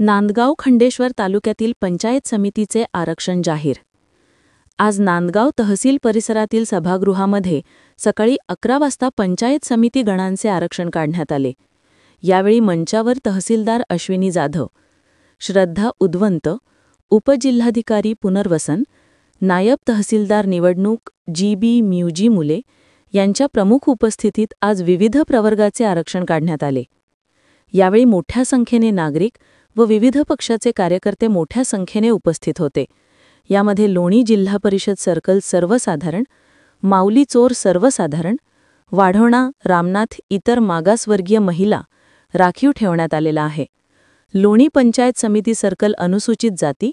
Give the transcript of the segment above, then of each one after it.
नांदगाव खंडेश्वर तालुक्यातील पंचायत समितीचे आरक्षण जाहीर। आज नांदगाव तहसील परिसरातील सभागृहामध्ये सकाळी 11 वाजता पंचायत समिती गणांचे आरक्षण काढण्यात आले। यावेळी मंचावर तहसीलदार अश्विनी जाधव, श्रद्धा उद्वंत, उपजिल्हाधिकारी पुनर्वसन, नायब तहसीलदार निवडणूक जी.बी. म्युजी मुले यांच्या प्रमुख उपस्थितीत आज विविध प्रवर्गाचे आरक्षण काढण्यात आले। यावेळी मोठ्या संख्येने नागरिक व विविध पक्षाचे कार्यकर्ते मोठ्या संख्येने उपस्थित होते। यामध्ये लोणी जिल्हा परिषद सर्कल सर्वसाधारण, माऊली चोर सर्वसाधारण, वाढोणा रामनाथ इतर मागासवर्गीय महिला राखीव ठेवण्यात आलेला आहे। लोणी पंचायत समिती सर्कल अनुसूचित जाती,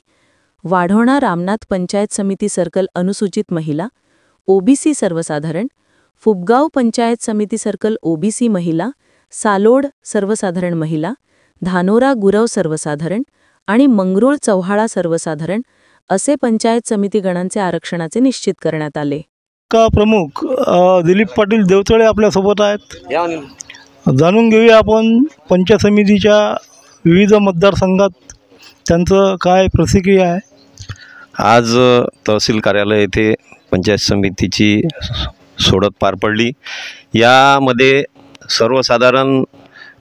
वाढोणा रामनाथ पंचायत समिती सर्कल अनुसूचित महिला, ओबीसी सर्वसाधारण, फुबगाव पंचायत समिती सर्कल ओबीसी महिला, सालोड सर्वसाधारण महिला, धानोरा गुरव सर्वसाधारण आणि मंगरुळ चव्हाळा सर्वसाधारण असे पंचायत समिती गणांचे आरक्षणाचे निश्चित करण्यात आले। का प्रमुख दिलीप पाटील देवतळे आपल्या सोबत आहेत। जाणून घेऊया आपण पंचायत समितीच्या विविध मतदारसंघात त्यांचं काय प्रतिक्रिया आहे। आज तहसील कार्यालय येथे पंचायत समितीची सोडत पार पडली। यामध्ये सर्वसाधारण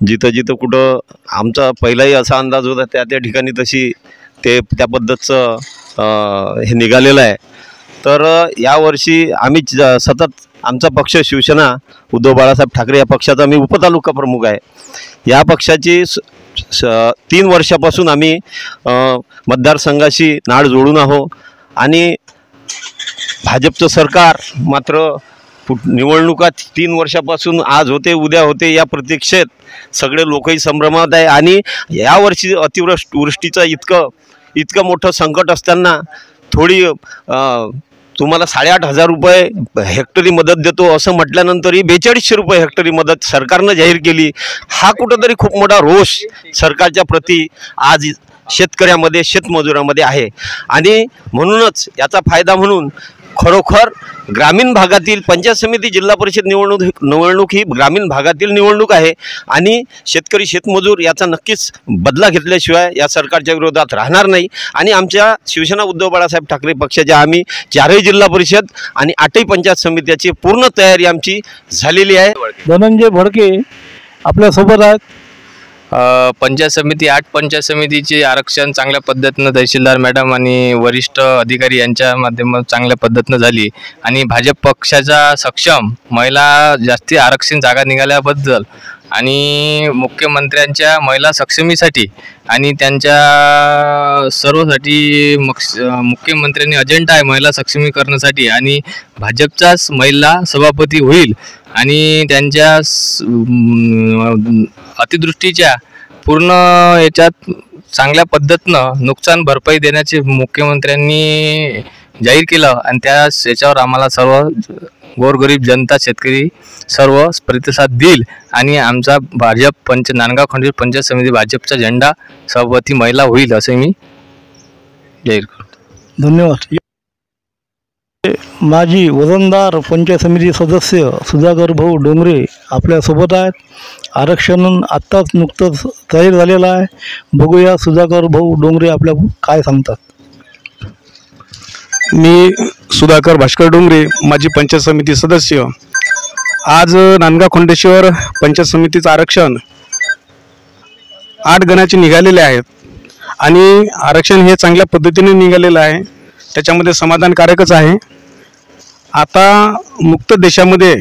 जिथं कुठं आमचा पहिलाही असा अंदाज होता त्या ठिकाणी तशी त्या पद्धतीचं हे निघालेलं आहे। तर यावर्षी आम्ही सतत आमचा पक्ष शिवसेना उद्धव बाळासाहेब ठाकरे या पक्षाचा मी उपतालुका प्रमुख आहे। या पक्षाची 3 वर्षापासून आम्ही मतदारसंघाशी नाळ जोडून आहो आणि भाजपचं सरकार मात्र निवडणुका 3 वर्षापासून आज होते उद्या होते या प्रतीक्षेत सगळे लोकही संभ्रमात आहे। आणि यावर्षी अतिवृष्टीचं इतकं मोठं संकट असताना थोडी तुम्हाला 8,500 रुपये हेक्टरी मदत देतो असं म्हटल्यानंतरही 4200 रुपये हेक्टरी मदत सरकारनं जाहीर केली। हा कुठंतरी खूप मोठा रोष सरकारच्या प्रती आज शेतकऱ्यामध्ये शेतमजुरामध्ये आहे। आणि म्हणूनच याचा फायदा म्हणून खरोखर ग्रामीण भागातील पंचायत समिती जिल्हा परिषद निवडणूक ही ग्रामीण भागातील निवडणूक आहे आणि शेतकरी शेतमजूर याचा नक्कीच बदला घेतल्याशिवाय या सरकारच्या विरोधात राहणार नाही। आणि आमच्या शिवसेना उद्धव बाळासाहेब ठाकरे पक्षाच्या आम्ही 4ही जिल्हा परिषद आणि 8ही पंचायत समितीची पूर्ण तयारी आमची झालेली आहे। धनंजय भडके आपल्या सोबत आहेत। पंचायत समिती 8 पंचायत समितीचे आरक्षण चांगल्या पद्धतीनं तहसीलदार मॅडम आणि वरिष्ठ अधिकारी यांच्या माध्यमातून चांगल्या पद्धतीनं झाली आणि भाजप पक्षाचा सक्षम महिला जास्ती आरक्षण जागा निघाल्याबद्दल आणि मुख्यमंत्र्यांच्या महिला सक्षमीसाठी आणि त्यांच्या सर्वसाठी मुख्यमंत्र्यांनी अजेंडा आहे महिला सक्षमीकरणासाठी आणि भाजपचाच महिला सभापती होईल आणि त्यांच्या अतिदृष्टीच्या पूर्ण याच्यात चांगल्या पद्धतीनं नुकसान भरपाई देण्याचे मुख्यमंत्र्यांनी जाहीर केलं आणि याच्यावर आम्हाला सर्व गोरगरीब जनता शेतकरी सर्व प्रतिसाद देईल आणि आमचा भाजप नांदगाव खंडेश्वर पंचायत समिती भाजपचा झेंडा सभापती महिला होईल असे मी जाहीर करतो। धन्यवाद। माजी वजनदार पंचायत समिती सदस्य सुधाकर भाऊ डोंगरे आपल्या सोबत आहेत। आरक्षण आत्ताच नुकतंच जाहीर झालेलं आहे। बघूया सुधाकर भाऊ डोंगरे आपल्या काय सांगतात। मी सुधाकर भास्कर डोंगरे माजी पंचायत समिती सदस्य। आज नांदगाव खंडेश्वर पंचायत समितीचं आरक्षण 8 गणाचे निघालेले आहेत आणि आरक्षण हे चांगल्या पद्धतीने निघालेलं आहे, त्याच्यामध्ये समाधानकारकच आहे। आता मुक्त देशामध्ये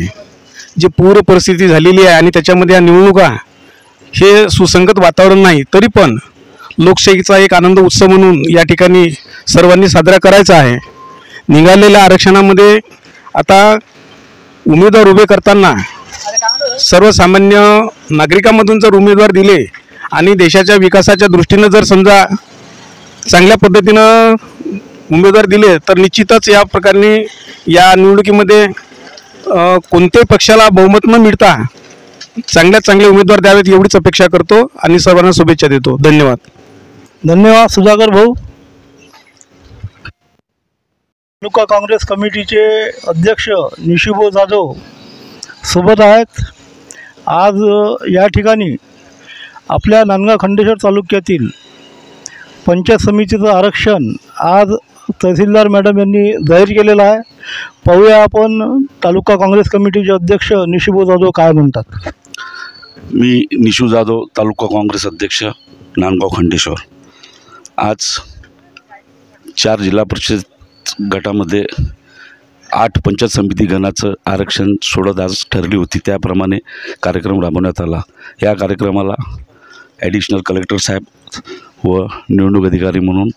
जी पूर परिस्थिती झालेली आहे आणि त्याच्यामध्ये या निवडणुका हे सुसंगत वातावरण नाही, तरी पण लोकशाहीचा एक आनंद उत्सव म्हणून या ठिकाणी सर्वांनी साजरा करायचा आहे। निघालेल्या आरक्षणामध्ये आता उमेदवार उभे करताना सर्वसामान्य नागरिकांमधून जर उमेदवार दिले आणि देशाच्या विकासाच्या दृष्टीने जर समजा चांगल्या पद्धतीनं उमेदवार दिले तर निश्चितच या प्रकारे या निवडणुकीमध्ये कोणत्याही पक्षाला बहुमत न मिळता चांगले उमेदवार द्यावेत एवढीच अपेक्षा करतो आणि सर्वांना शुभेच्छा देतो। धन्यवाद। धन्यवाद सुधाकर भाऊ। तालुका काँग्रेस कमिटीचे अध्यक्ष निशिभाऊ जाधव सोबत आहेत। आज या ठिकाणी आपल्या नांदगाव खंडेश्वर तालुक्यातील पंचायत समितीचं आरक्षण आज तहसीलदार मॅडम यांनी जाहीर केलेलं आहे. पाहूया आपण तालुका काँग्रेस कमिटीचे अध्यक्ष निशिभाऊ जाधव काय म्हणतात. मी निशू जाधव, तालुका काँग्रेस अध्यक्ष, नांदगाव खंडेश्वर. आज 4 जिल्हा परिषद गटामध्ये 8 पंचायत समिती गणाचं आरक्षण सोडत आज ठरली होती. त्याप्रमाणे कार्यक्रम राबवण्यात आला. या कार्यक्रमाला ॲडिशनल कलेक्टर साहेब व निवडणूक अधिकारी म्हणून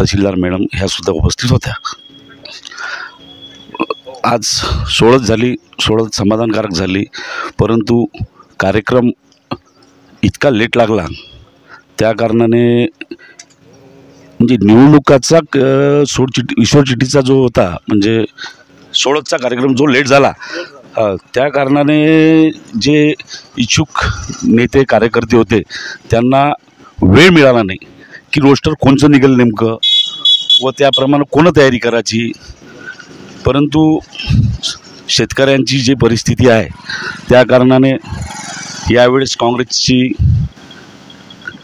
तहसीलदार मॅडम ह्यासुद्धा उपस्थित होत्या. आज सोडत समाधानकारक झाली, परंतु कार्यक्रम इतका लेट लागला त्या कारणाने म्हणजे निवडणुकाचा ईश्वरचिठ्ठीचा जो होता म्हणजे सोडतचा कार्यक्रम जो लेट झाला त्या कारणाने जे इच्छुक नेते कार्यकर्ते होते त्यांना वेळ मिळाला नाही की रोस्टर कोणचं निघेल नेमकं व त्याप्रमाणे कोण तयारी करायची. परंतु शेतकऱ्यांची जी परिस्थिती आहे त्या कारणाने यावेळेस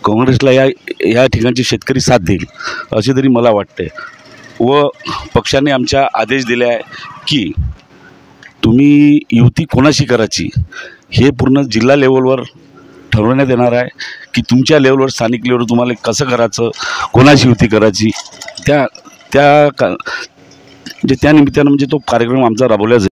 काँग्रेसला या ठिकाणची शेतकरी साथ देईल असे तरी मला वाटते. व पक्षाने आमच्या आदेश दिले आहे की तुम्ही युती कोणाशी करायची हे पूर्ण जिल्हा लेवलवर ठरवण्यात येणार आहे की तुमच्या लेवलवर स्थानिक लेवलवर तुम्हाला कसं करायचं, कोणाशी युती करायची त्या निमित्तानं म्हणजे तो कार्यक्रम आमचा राबवला जाईल.